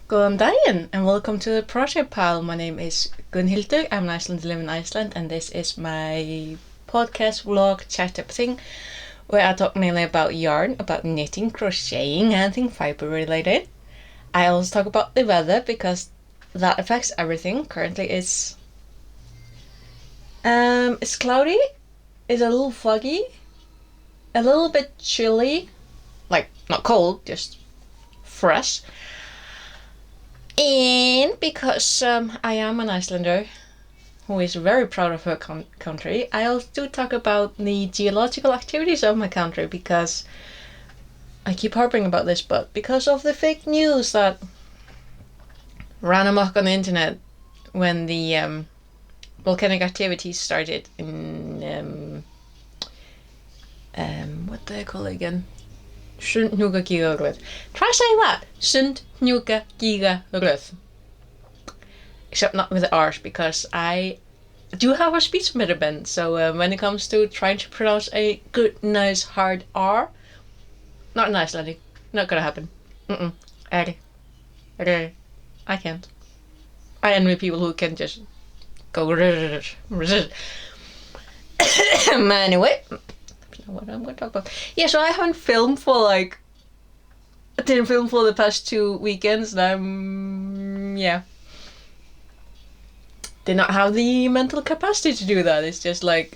Góðan daginn and welcome to the Project Pile. My name is Gunnhildur. I'm an Iceland, live in Iceland, and this is my podcast vlog chat type thing where I talk mainly about yarn, about knitting, crocheting, anything fiber related. I also talk about the weather because that affects everything. Currently it's cloudy, it's a little foggy, a little bit chilly, like not cold, just fresh. And because I am an Icelander who is very proud of her country, I also do talk about the geological activities of my country because I keep harping about this, but because of the fake news that ran amok on the internet when the volcanic activities started in what do I call it again? Sundhnúkagigaröð. Try saying that. Sundhnúkagigaröð. Except not with the R's because I do have a speech impediment. So when it comes to trying to pronounce a good, nice, hard R, not in Icelandic. Not gonna happen. R. I can't. I envy people who can just go. Anyway. What I'm going to talk about. Yeah, so I haven't filmed for I didn't film for the past 2 weekends, and did not have the mental capacity to do that. It's just it's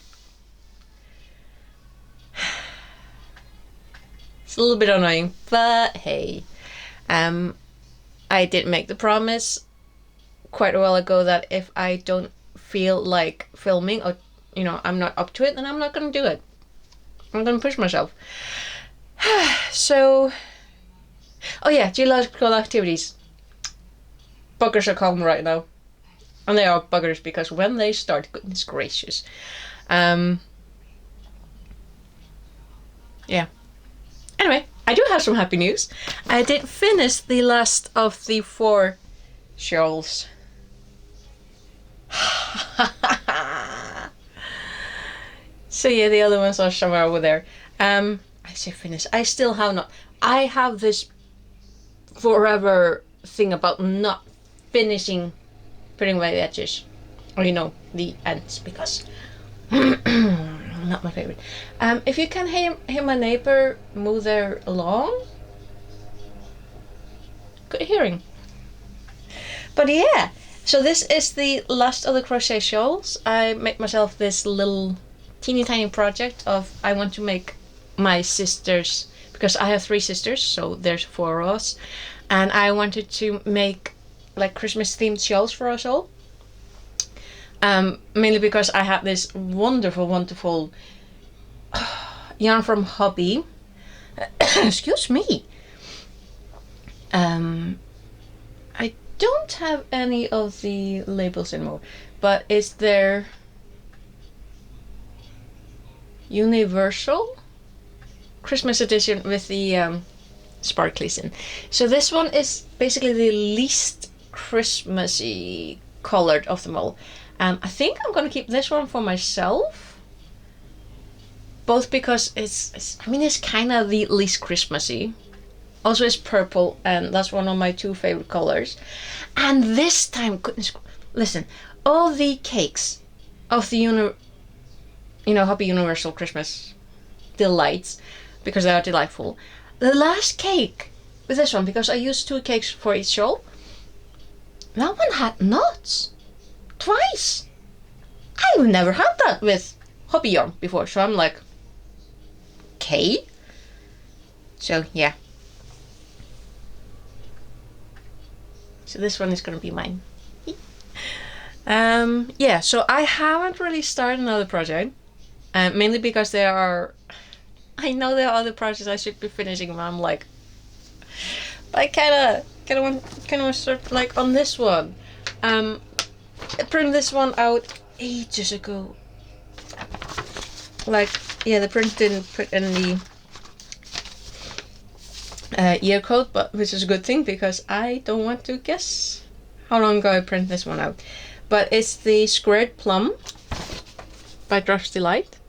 a little bit annoying, but hey, I did make the promise quite a while ago that if I don't feel like filming or I'm not up to it, then I'm not gonna do it. I'm gonna push myself. So, oh yeah, geological activities. Buggers are calm right now. And they are buggers because when they start, goodness gracious. Yeah. Anyway, I do have some happy news. I did finish the last of the 4 shawls. So yeah, the other ones are somewhere over there. I say finish. I still have not. I have this forever thing about not finishing putting away the edges. Or the ends, because not my favorite. If you can hear my neighbor move their lawn, good hearing. But yeah, so this is the last of the crochet shawls. I made myself this little teeny tiny project of I want to make my sisters, because I have 3 sisters, so there's 4 of us, and I wanted to make Christmas themed shawls for us all. Mainly because I have this wonderful yarn from Hobby. Excuse me. I don't have any of the labels anymore, but it's their Universal Christmas edition with the sparklies in. So this one is basically the least Christmassy colored of them all. I think I'm gonna keep this one for myself, both because it's kind of the least Christmassy. Also, it's purple, and that's one of my 2 favorite colors. And this time, goodness, listen, all the cakes of the Hobby Universal Christmas delights, because they are delightful. The last cake with this one, because I used 2 cakes for each shawl, that one had nuts. Twice. I've never had that with hobby yarn before, so I'm like, okay. So yeah. So this one is gonna be mine. Yeah, so I haven't really started another project. Mainly because I know there are other projects I should be finishing, and I'm like, but I kinda want to start on this one. I printed this one out ages ago. The print didn't put in the year code, but which is a good thing because I don't want to guess how long ago I printed this one out. But it's the Squared Plum by Drops Delight,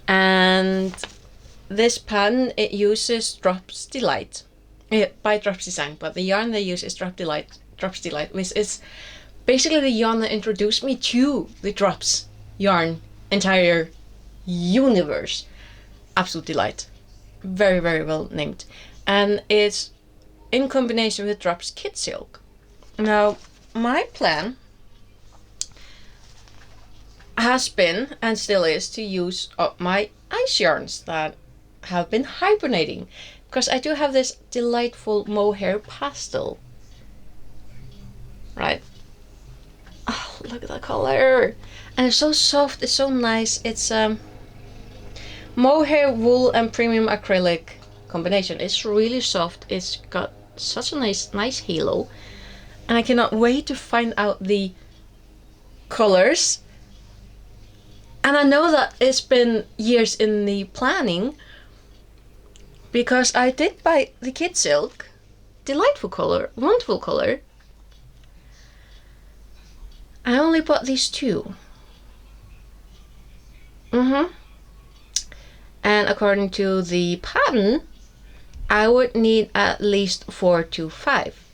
and this pattern, it uses Drops Delight by Drops Design, but the yarn they use is Drops Delight, which is basically the yarn that introduced me to the Drops yarn entire universe. Absolute delight. Very, very well named. And it's in combination with Drops Kid Silk. Now, my plan has been and still is to use up my ice yarns that have been hibernating, because I do have this delightful mohair pastel. Right. Oh, look at the color. And it's so soft, it's so nice. It's mohair, wool and premium acrylic combination. It's really soft. It's got such a nice halo. And I cannot wait to find out the colors. And I know that it's been years in the planning, because I did buy the Kid Silk. Delightful color, wonderful color. I only bought these two. And according to the pattern, I would need at least 4 to 5.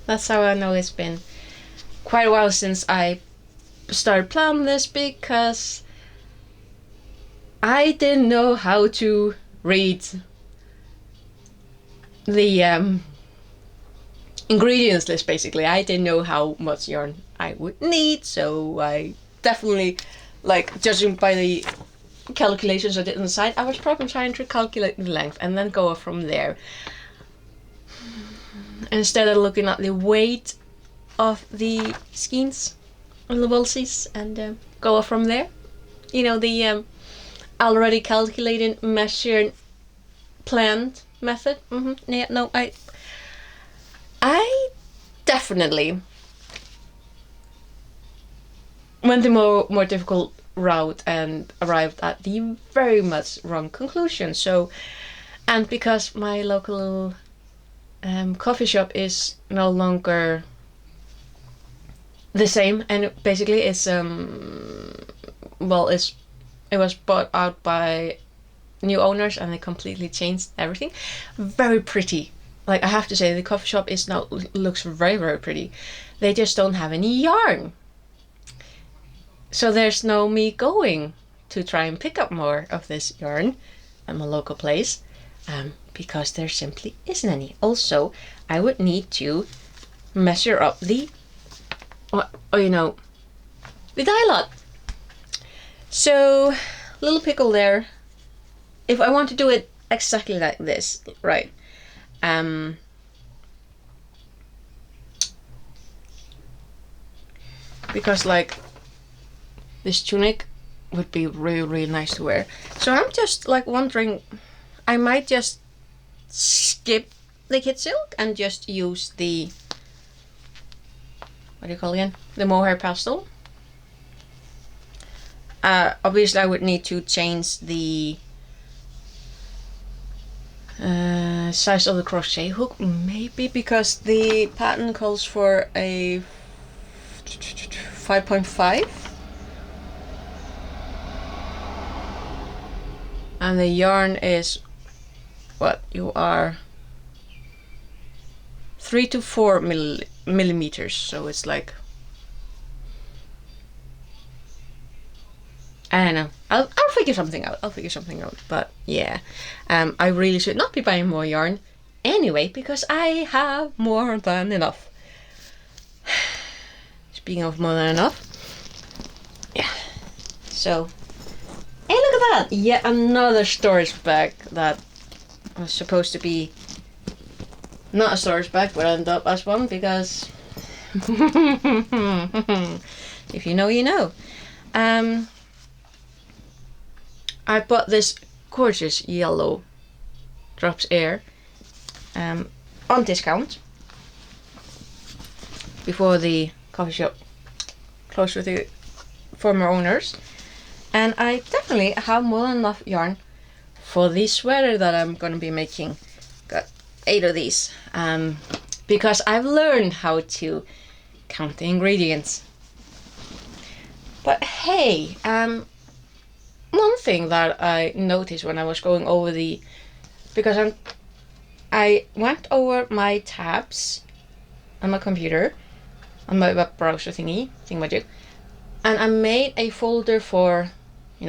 That's how I know it's been quite a while since I started planning this, because I didn't know how to read the ingredients list. Basically, I didn't know how much yarn I would need, so I definitely, like, judging by the calculations I did on the side, I was probably trying to calculate the length and then go from there, instead of looking at the weight of the skeins and the woolsies, and go from there. You know, the already calculated, measured, planned method. Yeah, no, I definitely went the more difficult route and arrived at the very much wrong conclusion. So, and because my local coffee shop is no longer the same, and basically it's well, it was bought out by new owners and they completely changed everything. Very pretty. Like, I have to say, the coffee shop is now looks very, very pretty. They just don't have any yarn. So there's no me going to try and pick up more of this yarn at my local place, because there simply isn't any. Also, I would need to measure up the, the dye lot. So, little pickle there. If I want to do it exactly like this, right? Because, like, this tunic would be really, really nice to wear. So I'm just, like, wondering, I might just skip the Kid Silk and just use the, what do you call it again? The mohair pastel. Obviously I would need to change the size of the crochet hook, maybe, because the pattern calls for a 5.5 and the yarn is what you are 3 to 4 millimeters, so it's like, I don't know. I'll figure something out. But yeah, I really should not be buying more yarn anyway, because I have more than enough. Speaking of more than enough, yeah. So, hey, look at that! Yet another storage bag that was supposed to be not a storage bag, but ended up as one, because if you know, you know. I bought this gorgeous yellow Drops Air on discount before the coffee shop closed with the former owners, and I definitely have more than enough yarn for the sweater that I'm gonna be making. Got 8 of these, because I've learned how to count the ingredients. But hey, one thing that I noticed when I was going over the because I went over my tabs on my computer, on my web browser thingamajig, and I made a folder for,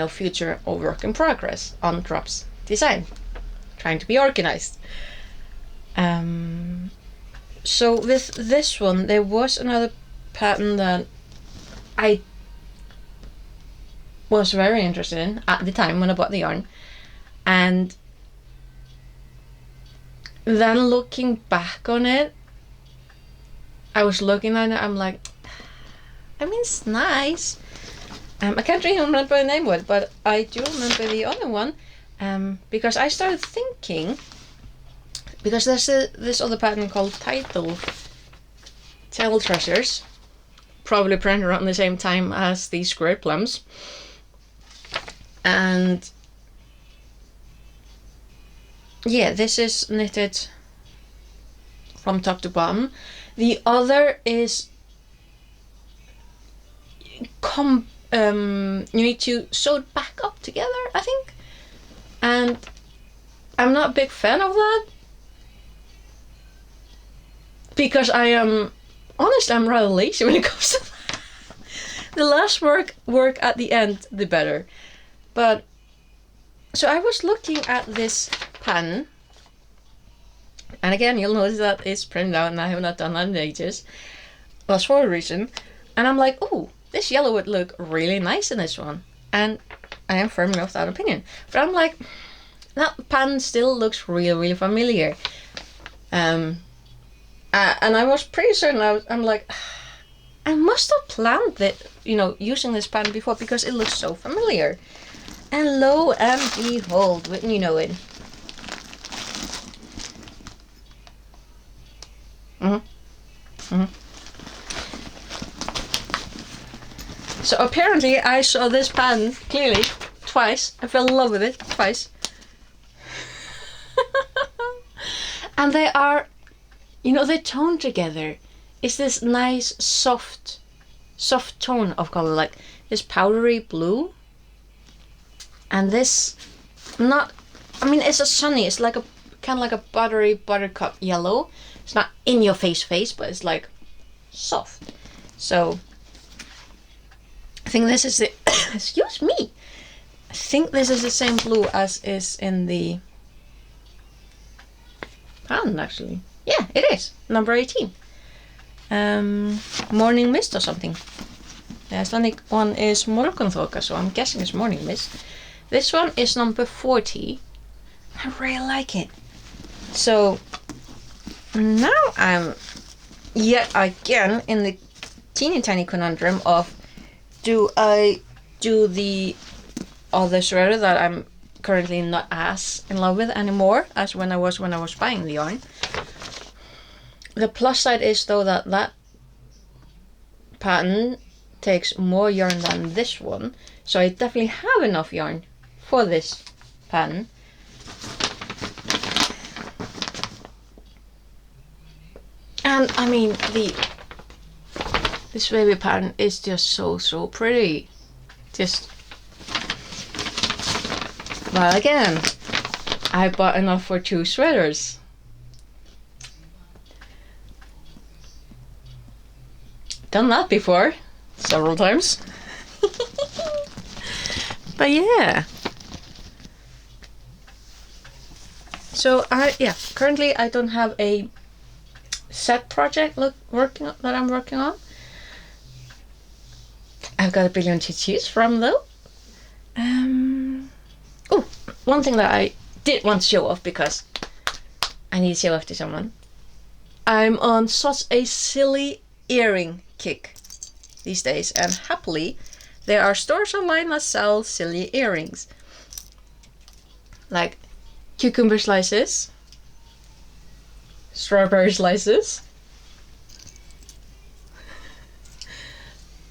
future or work in progress on drops design, trying to be organized. So with this one, there was another pattern that I was very interested in at the time when I bought the yarn, and then looking back on it, I was looking at it, I'm like, I mean, it's nice. I can't really remember the name of it, but I do remember the other one, because I started thinking, because there's this other pattern called Tile Treasures, probably printed around the same time as these square plums, and yeah, this is knitted from top to bottom. The other is you need to sew it back up together, I think, and I'm not a big fan of that, because I'm rather lazy when it comes to that. The less work at the end, the better. But so I was looking at this pattern, and again, you'll notice that it's printed out and I have not done that in ages. That's for a reason. And I'm like, oh, this yellow would look really nice in this one. And I am firmly of that opinion. But I'm like, that pattern still looks really, really familiar. And I was pretty certain, I'm like, I must have planned it, using this pattern before, because it looks so familiar. And lo and behold, wouldn't you know it? So apparently I saw this pattern clearly twice. I fell in love with it twice. And they are, they tone together. It's this nice soft tone of color, like this powdery blue. And this, it's a sunny, it's like kind of like a buttercup yellow. It's not in your face, but it's like soft. So I think this is the, excuse me. I think this is the same blue as is in the pattern, actually. Yeah, it is. Number 18. Morning mist or something. The Icelandic one is morgunþoka, so I'm guessing it's morning mist. This one is number 40. I really like it. So now I'm yet again in the teeny tiny conundrum of, do I do the other sweater that I'm currently not as in love with anymore as when I was buying the yarn. The plus side is though that pattern takes more yarn than this one, so I definitely have enough yarn for this pattern. And I mean, this baby pattern is just so pretty. Well, again, I bought enough for 2 sweaters. Done that before, several times. But yeah. So currently I don't have a set project that I'm working on. I've got a billion to choose from though. Oh, one thing that I did want to show off, because I need to show off to someone. I'm on such a silly earring kick these days, and happily there are stores online that sell silly earrings, like cucumber slices, strawberry slices,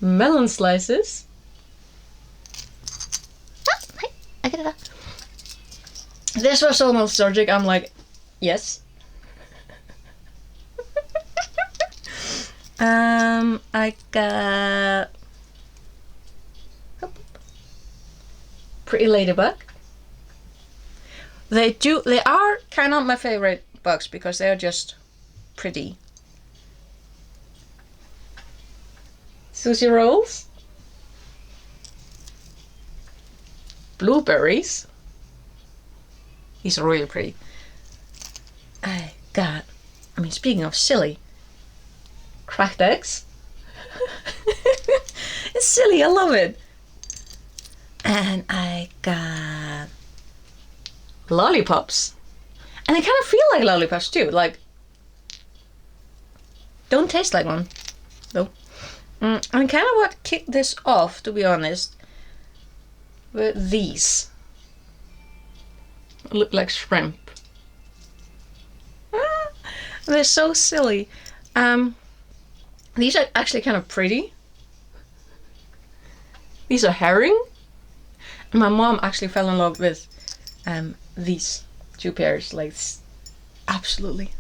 melon slices. I get it up. This was so nostalgic. I'm like, yes. I got Pretty Ladybug. They are kind of my favorite box because they're just pretty. Sushi rolls. Blueberries. These are really pretty. Speaking of silly, cracked eggs. It's silly, I love it. And I got lollipops. And they kind of feel like lollipops too. Like, don't taste like one, though. And kind of what kicked this off, to be honest, were these. Look like shrimp. They're so silly. These are actually kind of pretty. These are herring. And my mom actually fell in love with these two pairs. Like, absolutely.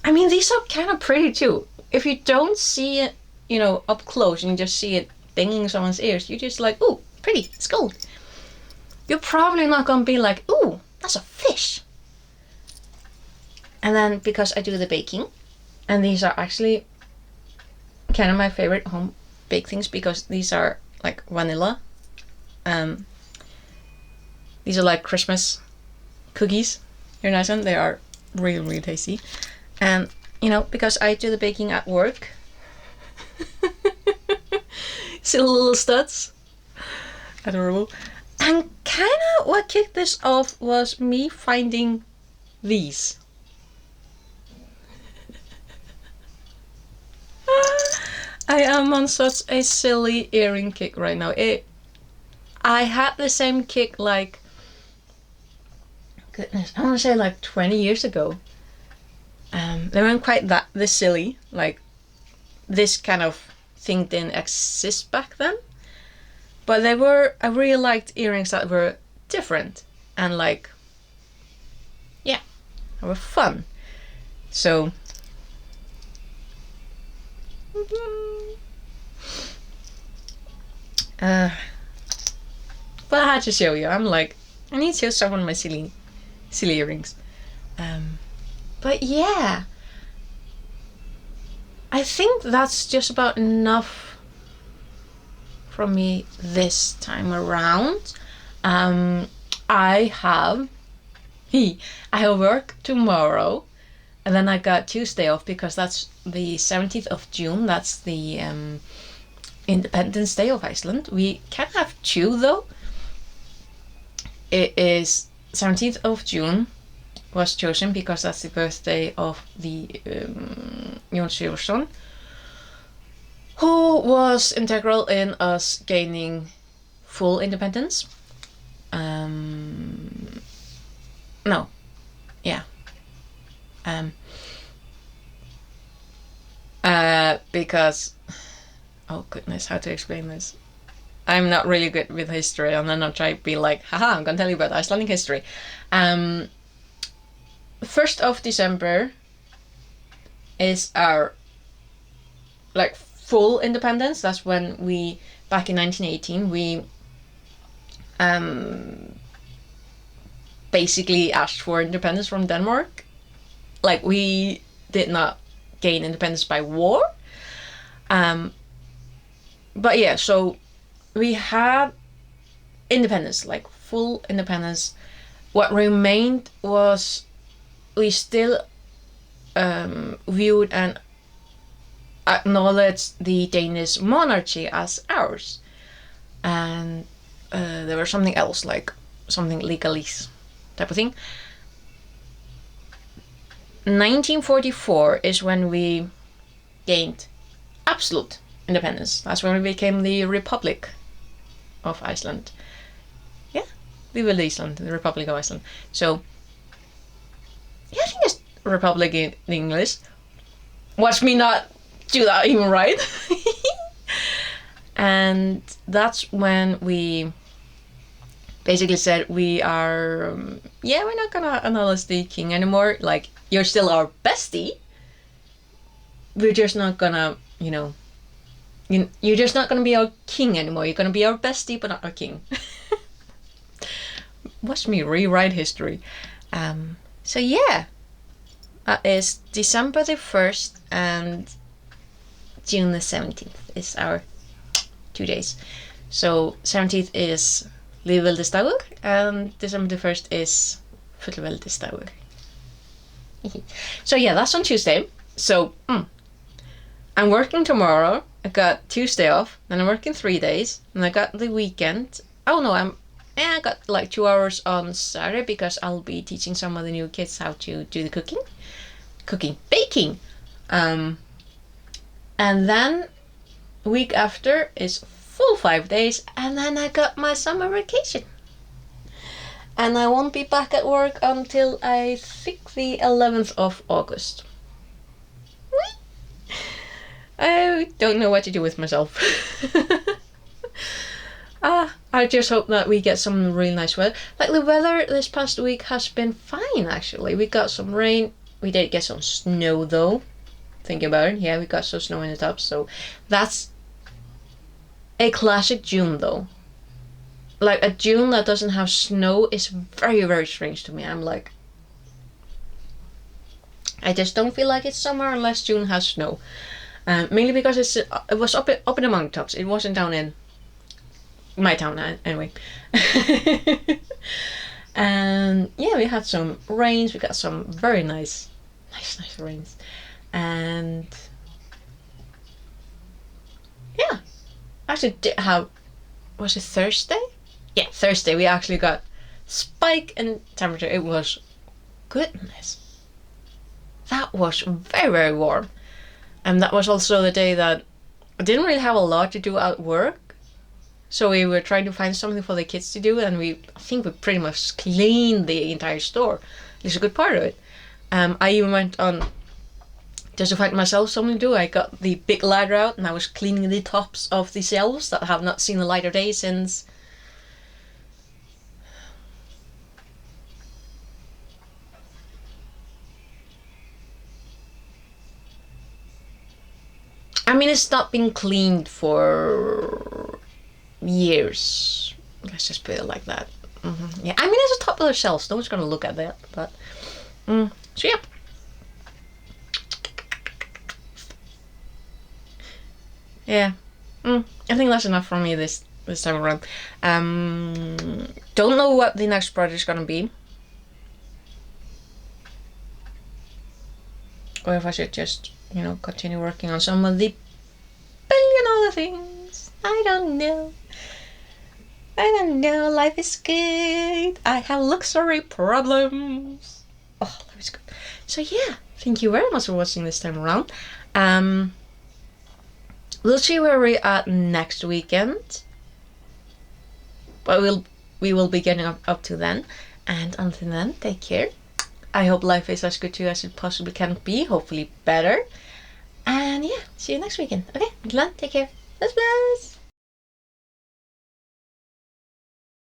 I mean, these are kind of pretty too. If you don't see it, you know, up close and you just see it dinging someone's ears, you're just like, ooh, pretty, it's gold. You're probably not gonna be like, ooh, that's a fish. And then because I do the baking, and these are actually kind of my favorite home baked things because these are like vanilla. These are like Christmas cookies. They're nice and they are really, really tasty. And you know, because I do the baking at work. Silly little studs. Adorable. And kind of what kicked this off was me finding these. I am on such a silly earring kick right now. I had the same kick like, goodness, I want to say like 20 years ago. They weren't quite this silly. Like, this kind of thing didn't exist back then. But they were, I really liked earrings that were different and like, yeah, they were fun. So, but I had to show you. I'm like, I need to show someone my silly earrings. But yeah, I think that's just about enough from me this time around. I have work tomorrow, and then I got Tuesday off because that's the 17th of June. That's the Independence Day of Iceland. We can have two though. It is 17th of June was chosen because that's the birthday of the Jón Sigurðsson, who was integral in us gaining full independence. Because, oh goodness, how to explain this? I'm not really good with history, and I'm not trying to be like, haha, I'm gonna tell you about Icelandic history. 1st of December is our like full independence. That's when we, back in 1918, we basically asked for independence from Denmark. Like, we did not gain independence by war. But yeah, so we had independence, like full independence. What remained was we still viewed and acknowledged the Danish monarchy as ours. And there was something else, like something legalese type of thing. 1944 is when we gained absolute independence. That's when we became the Republic of Iceland. Yeah, we were Iceland, the Republic of Iceland. So, yeah, I think it's Republic in English. Watch me not do that even right. And that's when we basically said we are, we're not gonna acknowledge the king anymore. Like, you're still our bestie. We're just not gonna, you're just not gonna be our king anymore. You're gonna be our bestie, but not our king. Watch me rewrite history. So yeah, that is December the 1st and June the 17th is our 2 days. So 17th is Lýðveldisdagur and December the 1st is Fullveldisdagur. So yeah, that's on Tuesday. So I'm working tomorrow. I got Tuesday off, then I'm working 3 days, and I got the weekend. Oh no, I got like 2 hours on Saturday because I'll be teaching some of the new kids how to do the baking. And then week after is full 5 days, and then I got my summer vacation. And I won't be back at work until I think the 11th of August. I don't know what to do with myself. I just hope that we get some really nice weather. Like the weather this past week has been fine actually. We got some rain. We did get some snow though. Thinking about it, yeah, we got some snow in the top. So that's a classic June though. Like a June that doesn't have snow is very, very strange to me. I'm like, I just don't feel like it's summer unless June has snow. Mainly because it was up in the mountaintops. It wasn't down in my town anyway. And yeah, we had some rains. We got some very nice rains. And yeah, actually did have, was it Thursday? Yeah, Thursday we actually got spike in temperature. It was, goodness, that was very, very warm. And that was also the day that I didn't really have a lot to do at work. So we were trying to find something for the kids to do, and I think we pretty much cleaned the entire store. It's a good part of it. I even went on, just to find myself something to do, I got the big ladder out and I was cleaning the tops of the shelves that have not seen the light of day since I mean, it's not been cleaned for years. Let's just put it like that. Yeah, I mean, it's a top of the shelves. No one's gonna look at that, but so yeah. Yeah, I think that's enough for me this time around. Don't know what the next project is gonna be, or if I should just, continue working on some of the billion other things. I don't know. Life is good. I have luxury problems. Oh, life is good. So yeah, thank you very much for watching this time around. We'll see where we're at next weekend. But we will be getting up to then. And until then, take care. I hope life is as good to you as it possibly can be. Hopefully better. And yeah, see you next weekend. Okay, until then, take care. Bless, bless.